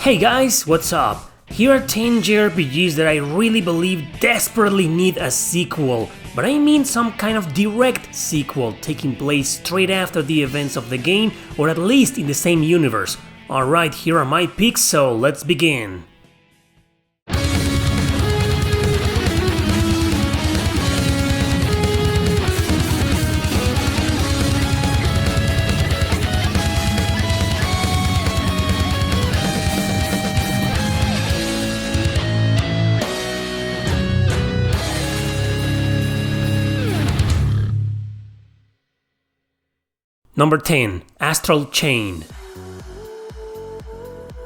Hey guys, what's up? Here are 10 JRPGs that I really believe desperately need a sequel, but I mean some kind of direct sequel taking place straight after the events of the game or at least in the same universe. Alright, here are my picks, so let's begin. Number 10. Astral Chain.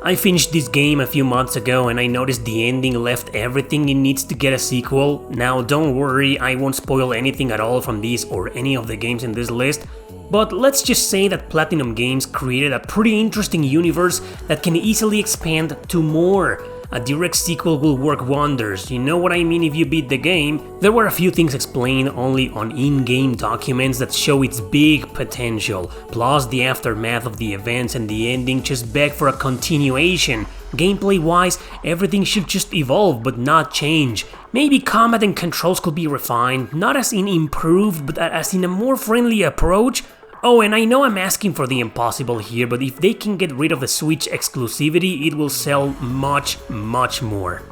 I finished this game a few months ago and I noticed the ending left everything it needs to get a sequel. Now don't worry, I won't spoil anything at all from this or any of the games in this list, but let's just say that Platinum Games created a pretty interesting universe that can easily expand to more. A direct sequel will work wonders, you know what I mean if you beat the game. There were a few things explained only on in-game documents that show its big potential, plus the aftermath of the events and the ending just beg for a continuation. Gameplay-wise, everything should just evolve but not change. Maybe combat and controls could be refined, not as in improved but as in a more friendly approach. Oh, and I know I'm asking for the impossible here, but if they can get rid of the Switch exclusivity, it will sell much more.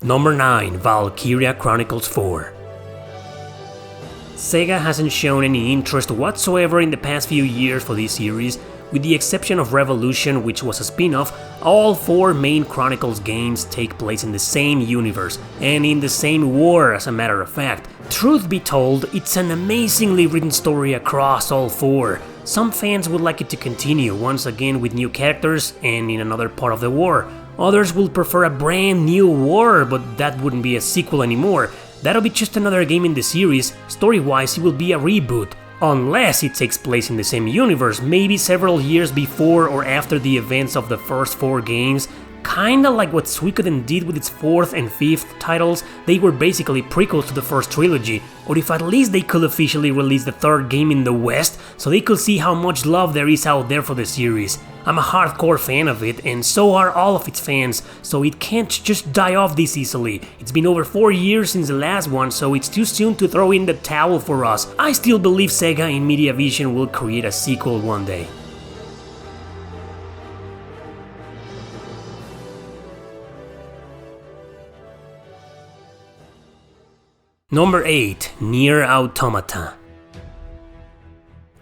Number 9. Valkyria Chronicles 4. Sega hasn't shown any interest whatsoever in the past few years for this series. With the exception of Revolution, which was a spin-off, all 4 main Chronicles games take place in the same universe, and in the same war as a matter of fact. Truth be told, it's an amazingly written story across all 4. Some fans would like it to continue, once again with new characters and in another part of the war. Others will prefer a brand new war, but that wouldn't be a sequel anymore. That'll be just another game in the series. Story-wise, it will be a reboot. Unless it takes place in the same universe, maybe several years before or after the events of the first 4 games. Kinda like what Suikoden did with its 4th and 5th titles. They were basically prequels to the first trilogy, or if at least they could officially release the 3rd game in the West, so they could see how much love there is out there for the series. I'm a hardcore fan of it, and so are all of its fans, so it can't just die off this easily. It's been over 4 years since the last one, so it's too soon to throw in the towel for us. I still believe Sega and Mediavision will create a sequel one day. Number 8. Nier Automata.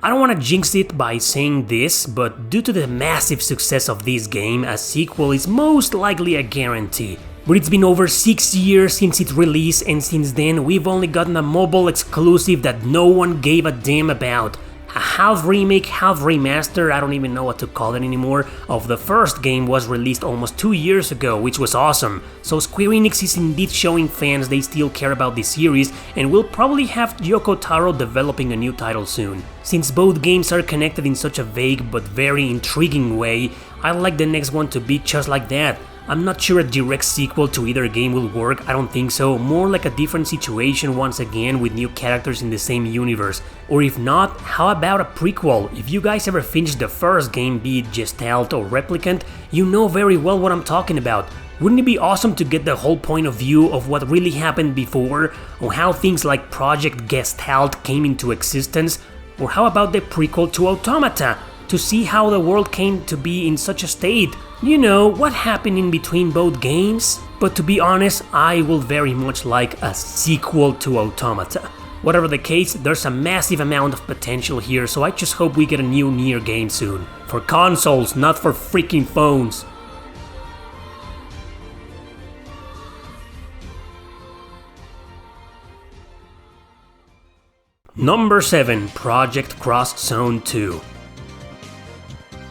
I don't want to jinx it by saying this, but due to the massive success of this game, a sequel is most likely a guarantee. But it's been over 6 years since its release, and since then we've only gotten a mobile exclusive that no one gave a damn about. A half remake, half remaster, I don't even know what to call it anymore, of the first game was released almost 2 years ago, which was awesome. So Square Enix is indeed showing fans they still care about this series, and will probably have Yoko Taro developing a new title soon. Since both games are connected in such a vague but very intriguing way, I'd like the next one to be just like that. I'm not sure a direct sequel to either game will work, I don't think so, more like a different situation once again with new characters in the same universe. Or if not, how about a prequel? If you guys ever finished the first game, be it Gestalt or Replicant, you know very well what I'm talking about. Wouldn't it be awesome to get the whole point of view of what really happened before, or how things like Project Gestalt came into existence? Or how about the prequel to Automata? To see how the world came to be in such a state. You know, what happened in between both games? But to be honest, I will very much like a sequel to Automata. Whatever the case, there's a massive amount of potential here, so I just hope we get a new Nier game soon. For consoles, not for freaking phones. Number 7. Project Cross Zone 2.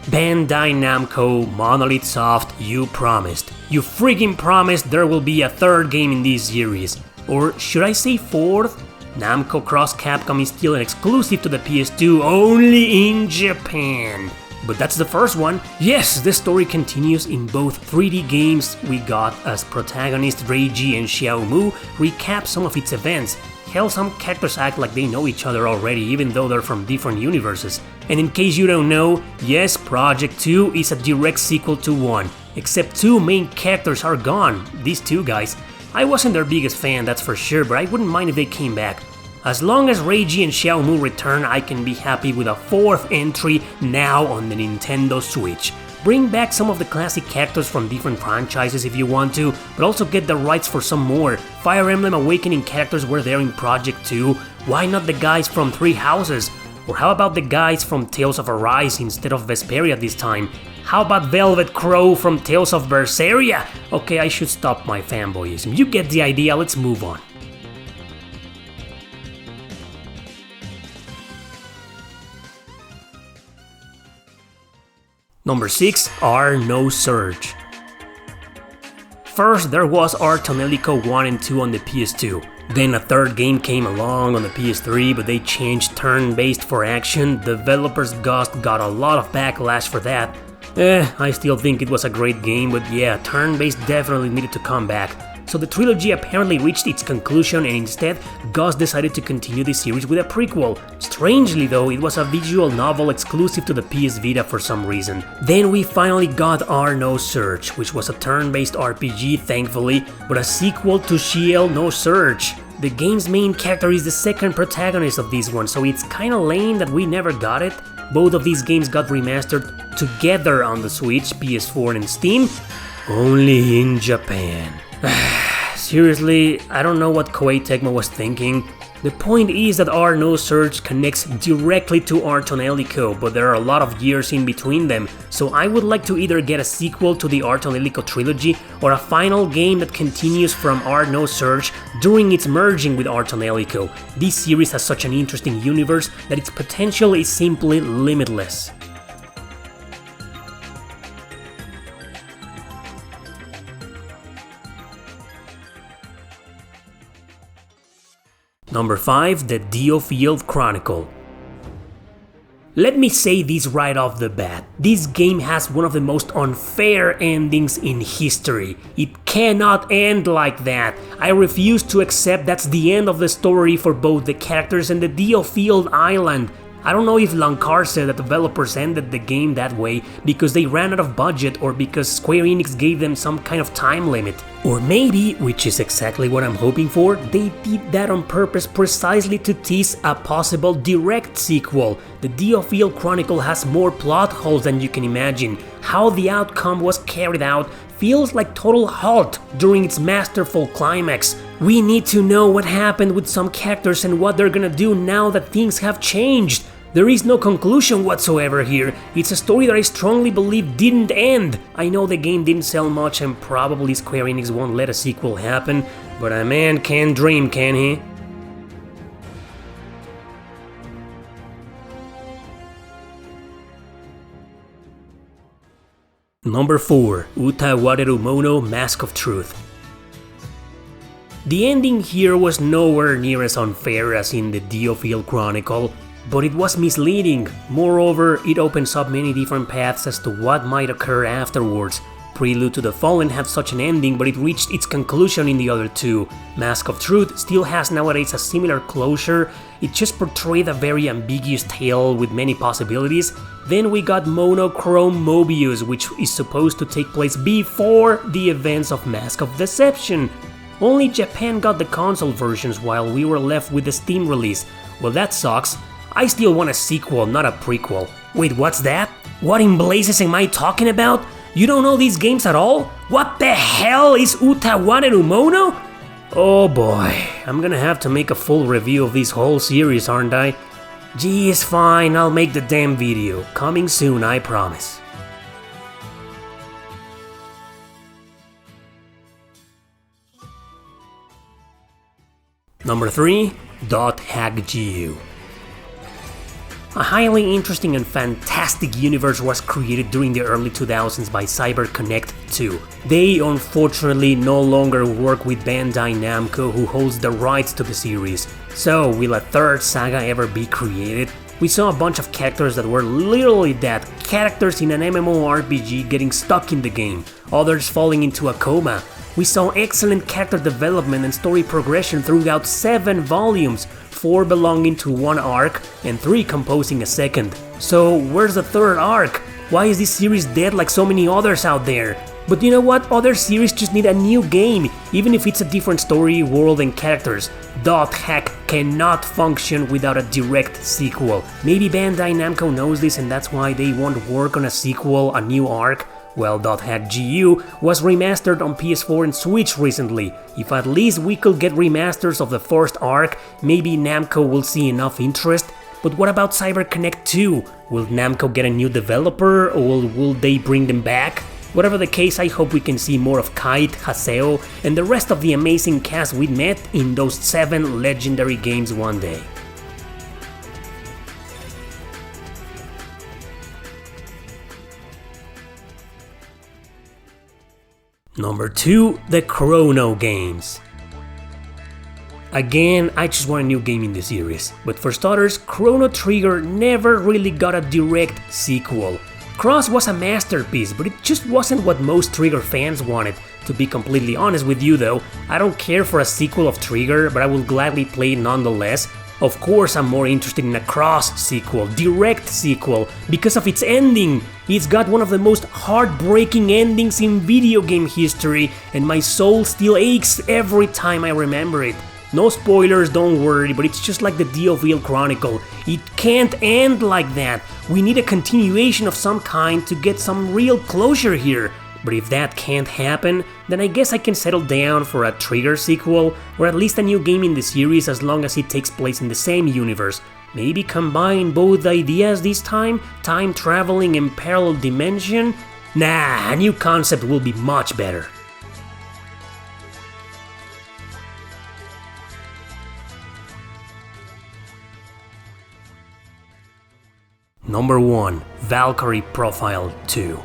Bandai Namco, Monolith Soft, you promised. You freaking promised there will be a 3rd game in this series. Or should I say 4th? Namco Cross Capcom is still an exclusive to the PS2 only in Japan. But that's the first one. Yes, the story continues in both 3D games we got as protagonist Reiji and Xiaomu recap some of its events. Hell, some characters act like they know each other already, even though they're from different universes. And in case you don't know, yes, Project 2 is a direct sequel to 1, except 2 main characters are gone, these 2 guys. I wasn't their biggest fan, that's for sure, but I wouldn't mind if they came back. As long as Reiji and Xiaomu return, I can be happy with a 4th entry now on the Nintendo Switch. Bring back some of the classic characters from different franchises if you want to, but also get the rights for some more. Fire Emblem Awakening characters were there in Project 2, why not the guys from Three Houses? Or how about the guys from Tales of Arise instead of Vesperia this time? How about Velvet Crow from Tales of Berseria? Okay, I should stop my fanboyism, you get the idea, let's move on. Number 6, Are No Surge. First there was Artonelico 1 and 2 on the PS2. Then a 3rd game came along on the PS3, but they changed turn-based for action. Developers Ghost got a lot of backlash for that. I still think it was a great game, but yeah, turn-based definitely needed to come back. So the trilogy apparently reached its conclusion and instead, Ghost decided to continue the series with a prequel. Strangely though, it was a visual novel exclusive to the PS Vita for some reason. Then we finally got Are No Surge, which was a turn-based RPG thankfully, but a sequel to Shield No Surge. The game's main character is the second protagonist of this one, so it's kinda lame that we never got it. Both of these games got remastered together on the Switch, PS4 and Steam, only in Japan. Seriously, I don't know what Koei Tecmo was thinking. The point is that Are No Surge connects directly to Artonelico, but there are a lot of years in between them, so I would like to either get a sequel to the Artonelico trilogy or a final game that continues from Are No Surge during its merging with Artonelico. This series has such an interesting universe that its potential is simply limitless. Number 5, the DioField Chronicle. Let me say this right off the bat, this game has one of the most unfair endings in history. It cannot end like that. I refuse to accept that's the end of the story for both the characters and the DioField Island. I don't know if Lankar said that developers ended the game that way because they ran out of budget or because Square Enix gave them some kind of time limit. Or maybe, which is exactly what I'm hoping for, they did that on purpose precisely to tease a possible direct sequel. The DioField Chronicle has more plot holes than you can imagine. How the outcome was carried out feels like total halt during its masterful climax. We need to know what happened with some characters and what they're gonna do now that things have changed. There is no conclusion whatsoever here. It's a story that I strongly believe didn't end. I know the game didn't sell much and probably Square Enix won't let a sequel happen, but a man can dream, can he? Number 4, Utawarerumono Mask of Truth. The ending here was nowhere near as unfair as in the DioField Chronicle, but it was misleading. Moreover, it opens up many different paths as to what might occur afterwards. Prelude to the Fallen had such an ending, but it reached its conclusion in the other two. Mask of Truth still has nowadays a similar closure, it just portrayed a very ambiguous tale with many possibilities. Then we got Monochrome Mobius, which is supposed to take place before the events of Mask of Deception. Only Japan got the console versions while we were left with the Steam release. Well, that sucks. I still want a sequel, not a prequel. Wait, what's that? What in blazes am I talking about? You don't know these games at all? What the hell is Utawarerumono? Oh boy, I'm gonna have to make a full review of this whole series, aren't I? Geez, fine, I'll make the damn video. Coming soon, I promise. Number 3, .hack.gu. A highly interesting and fantastic universe was created during the early 2000s by CyberConnect 2. They unfortunately no longer work with Bandai Namco, who holds the rights to the series. So, will a third saga ever be created? We saw a bunch of characters that were literally that, characters in an MMORPG getting stuck in the game, others falling into a coma. We saw excellent character development and story progression throughout 7 volumes, 4 belonging to one arc and 3 composing a second. So where's the third arc? Why is this series dead like so many others out there? But you know what? Other series just need a new game, even if it's a different story, world and characters. Dot Hack cannot function without a direct sequel. Maybe Bandai Namco knows this and that's why they won't work on a sequel, a new arc. Well, Dot Hack GU was remastered on PS4 and Switch recently. If at least we could get remasters of the first arc, maybe Namco will see enough interest. But what about CyberConnect 2? Will Namco get a new developer or will they bring them back? Whatever the case, I hope we can see more of Kite, Haseo, and the rest of the amazing cast we met in those 7 legendary games one day. Number 2, the Chrono games. Again, I just want a new game in the series, but for starters, Chrono Trigger never really got a direct sequel. Cross was a masterpiece, but it just wasn't what most Trigger fans wanted. To be completely honest with you though, I don't care for a sequel of Trigger, but I will gladly play it nonetheless. Of course I'm more interested in a Cross sequel, direct sequel, because of its ending. It's got one of the most heartbreaking endings in video game history, and my soul still aches every time I remember it. No spoilers, don't worry, but it's just like the DioField Chronicle. It can't end like that. We need a continuation of some kind to get some real closure here. But if that can't happen, then I guess I can settle down for a Trigger sequel, or at least a new game in the series as long as it takes place in the same universe. Maybe combine both ideas this time? Time traveling and parallel dimension? Nah, a new concept will be much better. Number 1, Valkyrie Profile 2.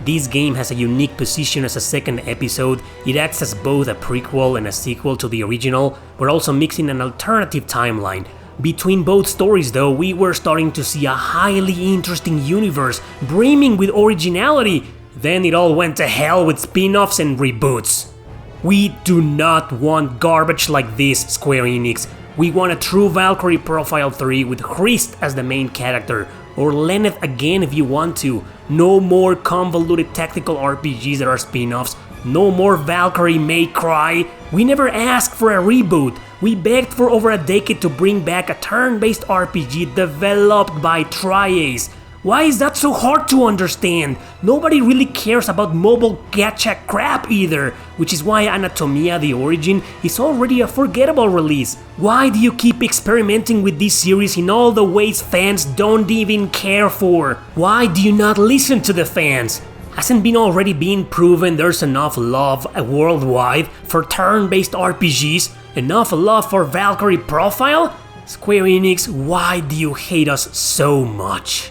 This game has a unique position as a second episode. It acts as both a prequel and a sequel to the original, but also mixing an alternative timeline. Between both stories though, we were starting to see a highly interesting universe, brimming with originality. Then it all went to hell with spin-offs and reboots. We do not want garbage like this, Square Enix. We want a true Valkyrie Profile 3 with Christ as the main character, or Lenneth again if you want to. No more convoluted tactical RPGs that are spin-offs. No more Valkyrie May Cry. We never asked for a reboot. We begged for over a decade to bring back a turn-based RPG developed by Tri-Ace. Why is that so hard to understand? Nobody really cares about mobile gacha crap either, which is why Anatomia The Origin is already a forgettable release. Why do you keep experimenting with this series in all the ways fans don't even care for? Why do you not listen to the fans? Hasn't been already been proven there's enough love worldwide for turn-based RPGs? Enough love for Valkyrie Profile? Square Enix, why do you hate us so much?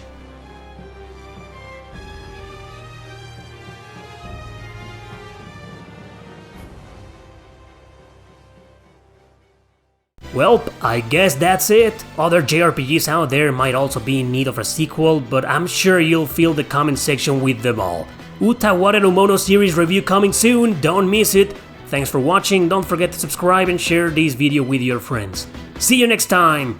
Well, I guess that's it. Other JRPGs out there might also be in need of a sequel, but I'm sure you'll fill the comment section with them all. Utawarerumono series review coming soon, don't miss it. Thanks for watching, don't forget to subscribe and share this video with your friends. See you next time!